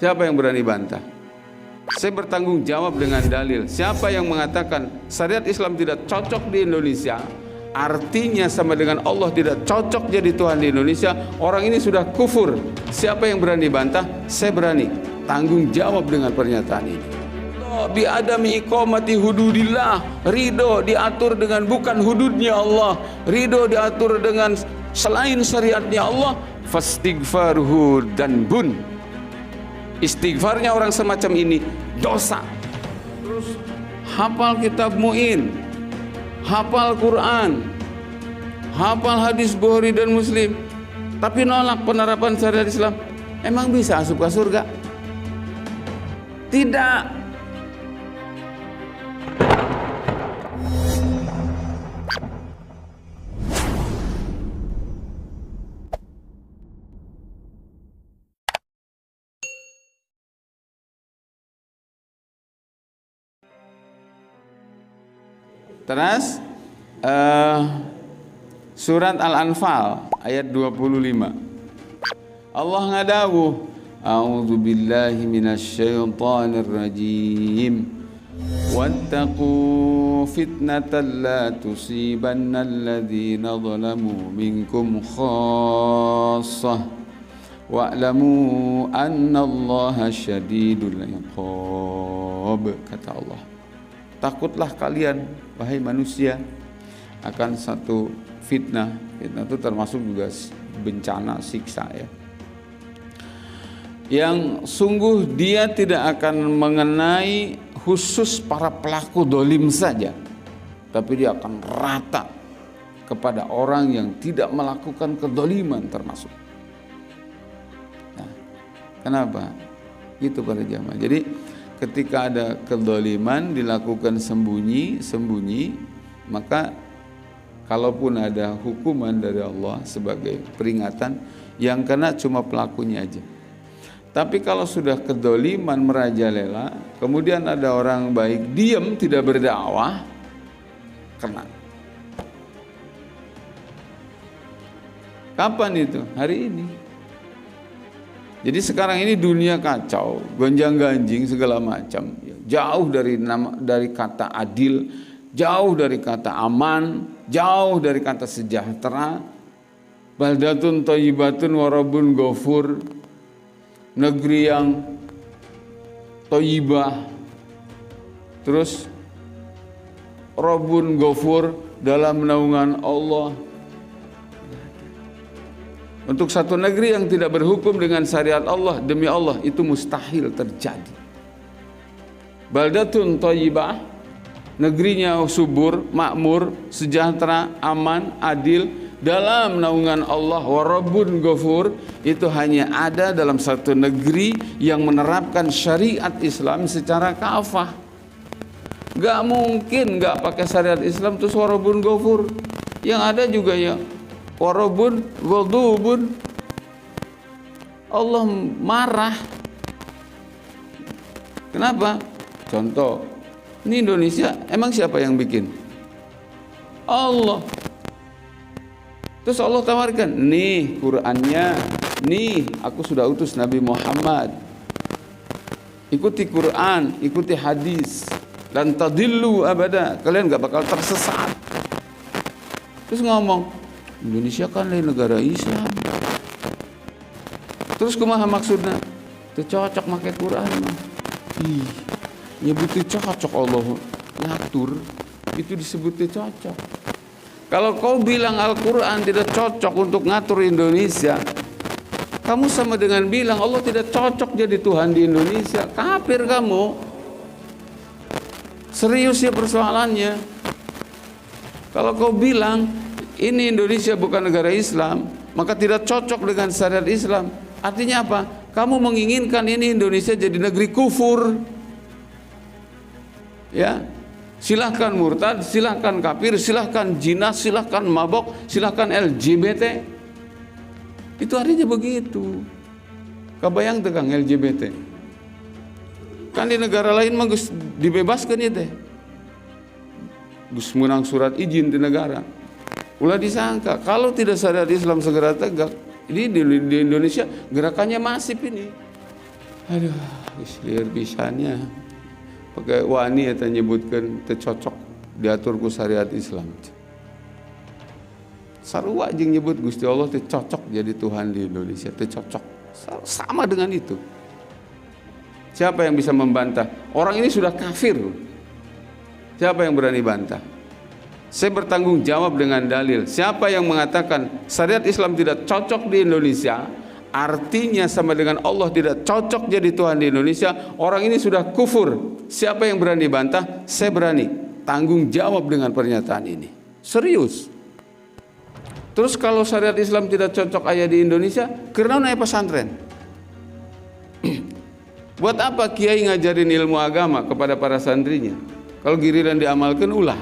Siapa yang berani bantah? Saya bertanggung jawab dengan dalil. Siapa yang mengatakan syariat Islam tidak cocok di Indonesia, artinya sama dengan Allah tidak cocok jadi Tuhan di Indonesia, orang ini sudah kufur. Siapa yang berani bantah? Saya berani tanggung jawab dengan pernyataan ini. Bi adami iqamati hududillah, ridho diatur dengan bukan hududnya Allah, ridho diatur dengan selain syariatnya Allah, fastighfaruhu dan bun. Istighfarnya orang semacam ini dosa. Terus hafal kitab Mu'in, hafal Quran, hafal hadis Bukhari dan Muslim, tapi nolak penerapan syariat Islam. Emang bisa masuk ke surga? Tidak. Terus surat Al-Anfal ayat 25. Allah ngadawu, a'udzu billahi minasyaitonir rajim. Wattaqu fitnatan la tusibanna alladhina zalamu minkum khassah wa'lamu annallaha syadidul iqab. Kata Allah, takutlah kalian wahai manusia akan satu fitnah. Fitnah itu termasuk juga bencana, siksa ya, yang sungguh dia tidak akan mengenai khusus para pelaku dolim saja, tapi dia akan rata kepada orang yang tidak melakukan kedoliman termasuk. Nah, kenapa? Gitu para jamaah. Jadi ketika ada kedoliman dilakukan sembunyi-sembunyi, maka kalaupun ada hukuman dari Allah sebagai peringatan, yang kena cuma pelakunya aja. Tapi kalau sudah kedoliman merajalela, kemudian ada orang baik diam tidak berdakwah, kena. Kapan itu? Hari ini. Jadi sekarang ini dunia kacau, gonjang-ganjing segala macam. Jauh dari kata adil, jauh dari kata aman, jauh dari kata sejahtera. Baldatun thayyibatun wa rabbun ghafur. Negeri yang thayyibah. Terus Rabbun ghafur, dalam naungan Allah. Untuk satu negeri yang tidak berhukum dengan syariat Allah, demi Allah itu mustahil terjadi. Baldatun thayyibah, negerinya subur, makmur, sejahtera, aman, adil, dalam naungan Allah. Wa Rabbun ghafur, itu hanya ada dalam satu negeri yang menerapkan syariat Islam secara kafah. Gak mungkin gak pakai syariat Islam terus wa Rabbun ghafur. Yang ada juga ya Warabun ghadubun, Allah marah. Kenapa? Contoh, ini Indonesia, emang siapa yang bikin? Allah. Terus Allah tawarkan, nih Qurannya, nih aku sudah utus Nabi Muhammad, ikuti Quran, ikuti hadis, lan tadillu abada, kalian gak bakal tersesat. Terus ngomong, Indonesia kan lain negara Islam. Terus kumaha maksudnya? Itu cocok pakai Quran mah. Ih, nyebuti cocok Allah ngatur, itu disebutnya cocok. Kalau kau bilang Al-Quran tidak cocok untuk ngatur Indonesia, kamu sama dengan bilang Allah tidak cocok jadi Tuhan di Indonesia. Kafir kamu. Serius ya persoalannya. Kalau kau bilang ini Indonesia bukan negara Islam, maka tidak cocok dengan syariat Islam. Artinya apa? Kamu menginginkan ini Indonesia jadi negeri kufur. Ya, silahkan murtad, silahkan kafir, silahkan jinas, silahkan mabok, silahkan LGBT. Itu artinya begitu. Kebayang tegang LGBT. Kan di negara lain mah dibebaskan ya teh. Gus menang surat izin di negara. Ulah disangka kalau tidak syariat Islam segera tegak, ini di Indonesia gerakannya masif ini. Aduh, islir pisannya. Pakai wani eta nyebutkeun teu cocok diatur ku syariat Islam. Sarua jeung nyebut Gusti Allah teu cocok jadi Tuhan di Indonesia, teu cocok. Sama dengan itu. Siapa yang bisa membantah? Orang ini sudah kafir. Siapa yang berani bantah? Saya bertanggung jawab dengan dalil. Siapa yang mengatakan syariat Islam tidak cocok di Indonesia, artinya sama dengan Allah tidak cocok jadi Tuhan di Indonesia, orang ini sudah kufur. Siapa yang berani bantah? Saya berani tanggung jawab dengan pernyataan ini. Serius. Terus kalau syariat Islam tidak cocok ayah di Indonesia, kenapa ayah pesantren? Buat apa kiai ngajarin ilmu agama kepada para santrinya? Kalau giliran diamalkan ulah.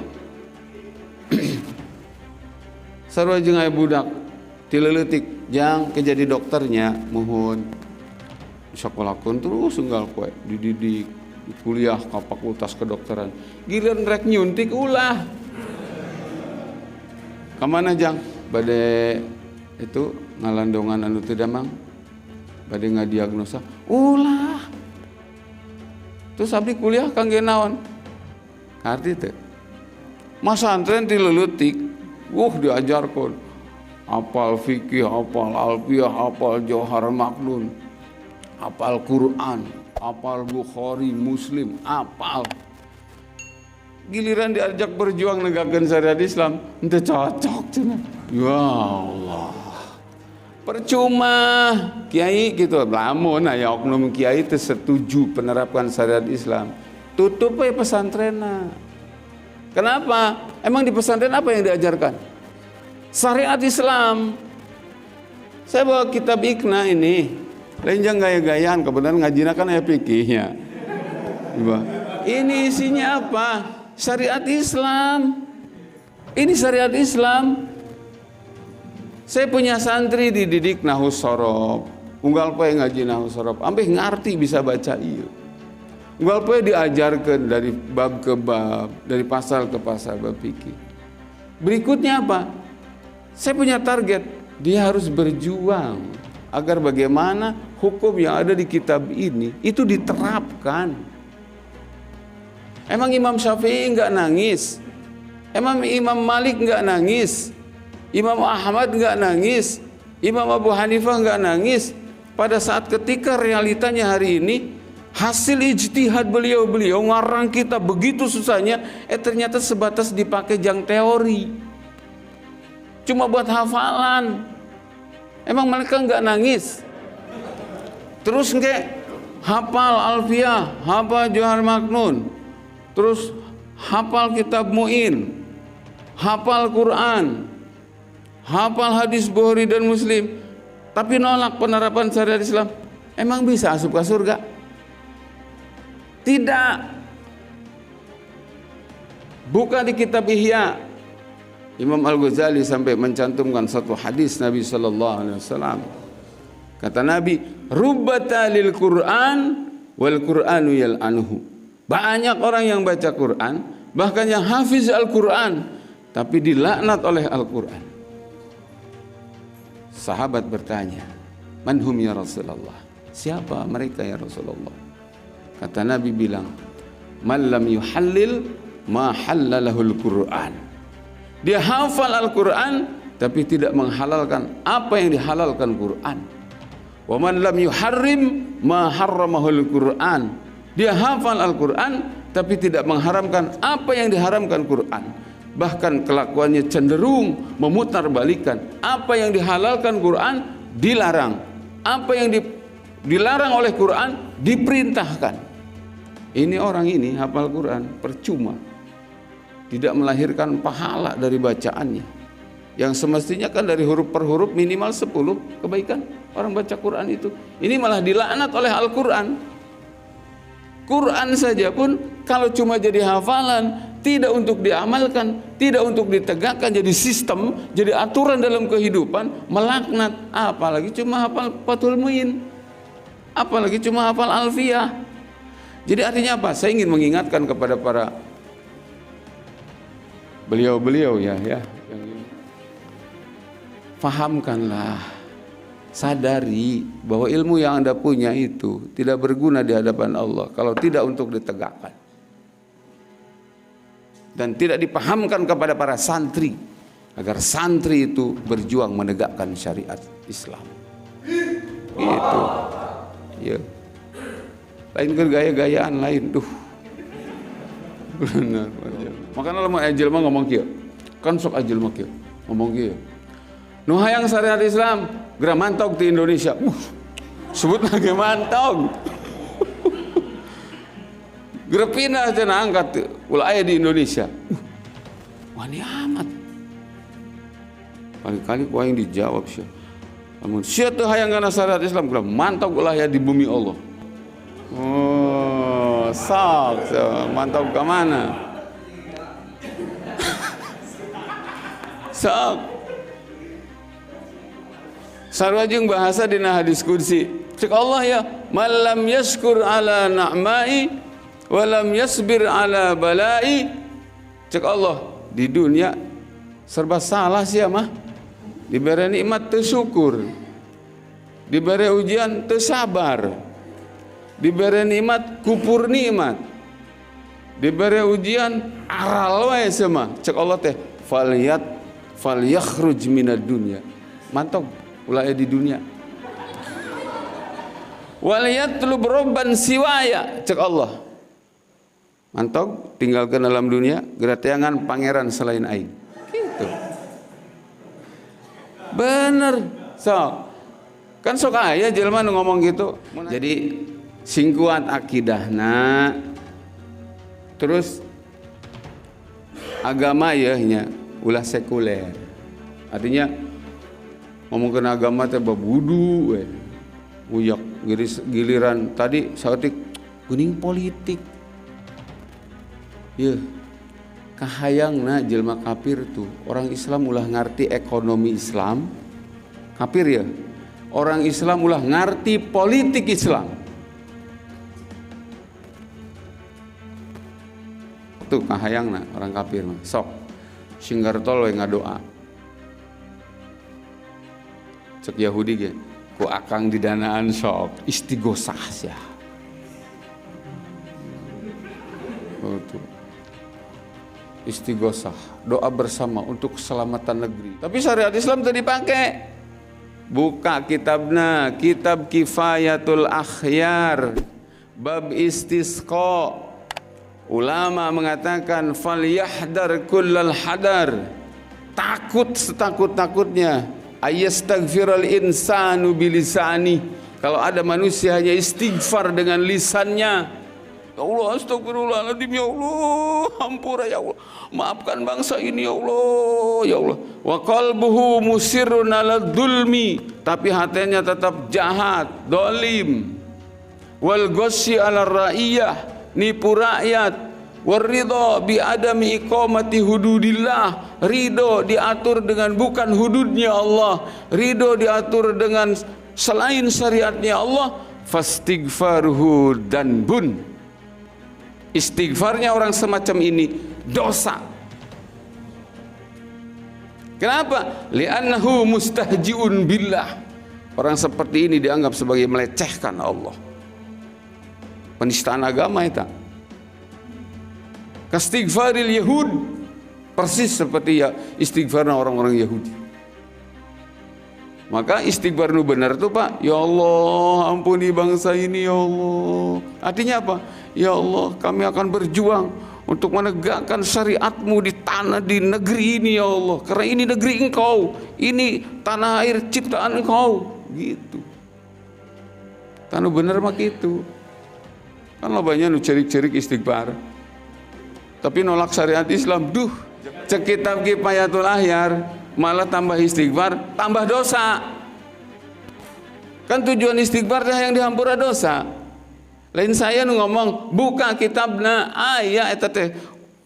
Sarua jeung aya budak tileutik jang kejadi dokternya mohon sakolakun terus unggal koe dididik kuliah ka fakultas kedokteran. Giliran rek nyuntik ulah. Kamana jang? Bade itu ngalandongan anu teu damang. Bade ngadiagnosa ulah. Terus abdi kuliah kangge naon? Arti teh. Masantren dileutik, diajarkan hafal fikih, hafal alfiyah, hafal Johar Maknun, hafal Quran, hafal Bukhari, Muslim, hafal. Giliran diajak berjuang negakeun syariat Islam, henteu cocok cenah. Ya Allah. Percuma kiai gitu, lamun aya oknum kiai teu setuju penerapan syariat Islam, tutup we pesantrenna. Kenapa? Emang di pesantren apa yang diajarkan? Syariat Islam. Saya bawa kitab Iqna ini, lenjang gaya-gayaan, kebetulan ngajina kan aya fikihnya. Ini isinya apa? Syariat Islam. Ini syariat Islam. Saya punya santri dididik nahwu shorof, unggal poe ngaji nahwu shorof, ampe ngarti bisa baca ieu. Unggal poe diajarkeun dari bab ke bab, dari pasal ke pasal bab fikih. Berikutnya apa? Saya punya target, dia harus berjuang agar bagaimana hukum yang ada di kitab ini itu diterapkan. Emang Imam Syafi'i enggak nangis? Emang Imam Malik enggak nangis? Imam Ahmad enggak nangis, Imam Abu Hanifah enggak nangis pada saat ketika realitanya hari ini hasil ijtihad beliau ngarang kita begitu susahnya, ternyata sebatas dipakai jang teori, cuma buat hafalan. Emang mereka enggak nangis? Terus enggak hafal Alfiyah, hafal Johar Maknun, terus hafal kitab Mu'in, hafal Quran, hafal hadis Bukhari dan Muslim, tapi nolak penerapan syariat Islam. Emang bisa asup ke surga? Tidak. Buka di kitab Ihya, Imam Al-Ghazali sampai mencantumkan satu hadis Nabi sallallahu alaihi wasallam. Kata Nabi, "Rubbata lil Qur'an wal Qur'anu yal'anuhu." Banyak orang yang baca Quran, bahkan yang hafiz Al-Quran, tapi dilaknat oleh Al-Quran. Sahabat bertanya, "Man hum ya Rasulullah?" Siapa mereka ya Rasulullah? Kata Nabi bilang, "Man lam yuhallil ma halalahul Qur'an." Dia hafal Al-Quran tapi tidak menghalalkan apa yang dihalalkan Quran. Wa man lam yuharrim ma harramahul Qur'an. Dia hafal Al-Quran tapi tidak mengharamkan apa yang diharamkan Quran. Bahkan kelakuannya cenderung memutarbalikan apa yang dihalalkan Quran dilarang, apa yang dilarang oleh Quran diperintahkan. Ini orang ini hafal Quran percuma, tidak melahirkan pahala dari bacaannya, yang semestinya kan dari huruf per huruf minimal 10 kebaikan orang baca Quran itu. Ini malah dilaknat oleh Al-Quran. Quran saja pun kalau cuma jadi hafalan, tidak untuk diamalkan, tidak untuk ditegakkan jadi sistem, jadi aturan dalam kehidupan, melaknat. Apalagi cuma hafal Fathul Muin, apalagi cuma hafal Alfiyah. Jadi artinya apa? Saya ingin mengingatkan kepada para beliau-beliau ya, fahamkanlah sadari bahwa ilmu yang Anda punya itu tidak berguna di hadapan Allah kalau tidak untuk ditegakkan dan tidak dipahamkan kepada para santri agar santri itu berjuang menegakkan syariat Islam. Gitu. Ya. Lain ke gaya-gayaan lain tuh. Benar. Makanya lama ajil mah ngomong kieu. Kan sok ajil mah kieu. Ngomong kieu. Nu hayang syariat Islam geura mantog di Indonesia. Sebut lagi mantog. Geura pindah cenah angkat ulah aya di Indonesia. Wani amat. Kali-kali ku aing dijawab sih. Lamun sia teu hayang kana syariat Islam geura mantog ulah aya di bumi Allah. Oh, sok mantog ke mana? Sok. Sarwajeng bahasa dina hadis kursi. Cek Allah ya, malam yaskur ala na'mai walam yasbir ala balai. Cek Allah di dunia serba salah sih mah. Diberi nikmat teu syukur. Diberi ujian teu sabar. Diberi nikmat kupur nikmat. Diberi ujian aral wae semua. Cek Allah teh falyakhruj minad dunya. Mantap ulah di dunia. Waliyatlub robban siwaya. Cek Allah. Mantap tinggalkan dalam dunia gerateangan pangeran selain aing. Gitu. Bener. So, kan sok aya jelema nu ngomong gitu. Jadi sing kuat akidahna terus agama ya nya ulah sekuler. Artinya ngomongkeun agama teh babudu we. Uyak giliran tadi saeutik kuning politik. Ye. Kahayangna jelema kafir tuh orang Islam ulah ngarti ekonomi Islam kafir ya orang Islam ulah ngarti politik Islam tuh kahayangna orang kafir mah sok singgartol we ngadoa cek Yahudi ge ku akang didanaan sok istighosah sia oh, tuh. Istighosah, doa bersama untuk keselamatan negeri. Tapi syariat Islam tadi dipakai. Buka kitabna, kitab Kifayatul Akhyar, bab istisqa. Ulama mengatakan falyahdar kullal hadar. Takut setakut-takutnya. Ayastaghfiral insanu bilisani. Kalau ada manusia hanya istighfar dengan lisannya. Ya Allah, astagfirullahaladzim, ya Allah, hampura ya Allah, maafkan bangsa ini ya Allah, ya Allah. Wa qalbuhu musirrun ala dzulmi, tapi hatinya tetap jahat, dolim. Wal ghasyi ala ra'iyah, nipu rakyat. Waridho bi adami iqamati hududillah, ridho diatur dengan bukan hududnya Allah, ridho diatur dengan selain syariatnya Allah. Fastighfaruhu danbun. Istighfarnya orang semacam ini dosa. Kenapa? Li'annahu mustahji'un billah. Orang seperti ini dianggap sebagai melecehkan Allah. Penistaan agama itu. Kastighfaril Yahud, persis seperti ya istighfarnya orang-orang Yahudi. Maka istighfar nu benar tuh Pak, ya Allah ampuni bangsa ini ya Allah. Artinya apa? Ya Allah kami akan berjuang untuk menegakkan syariatmu di tanah di negeri ini ya Allah. Karena ini negeri engkau, ini tanah air ciptaan engkau. Gitu. Tanu bener mah gitu. Kan lo banyak nu cerik-cerik istighfar. Tapi nolak syariat Islam, duh. Cek kitab Kifayatul Akhyar malah tambah istighfar, tambah dosa. Kan tujuan istighfar dah yang dihampura dosa. Lain saya nu ngomong buka kitabna aya eta teh.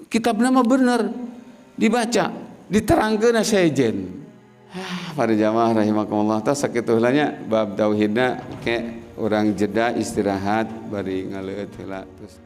Kitabna mah bener. Dibaca, diterangkeun saejen. Para jamaah rahimakumullah tah sakitu heula nya bab tauhidna ke urang jeda istirahat bari ngaleut heula terus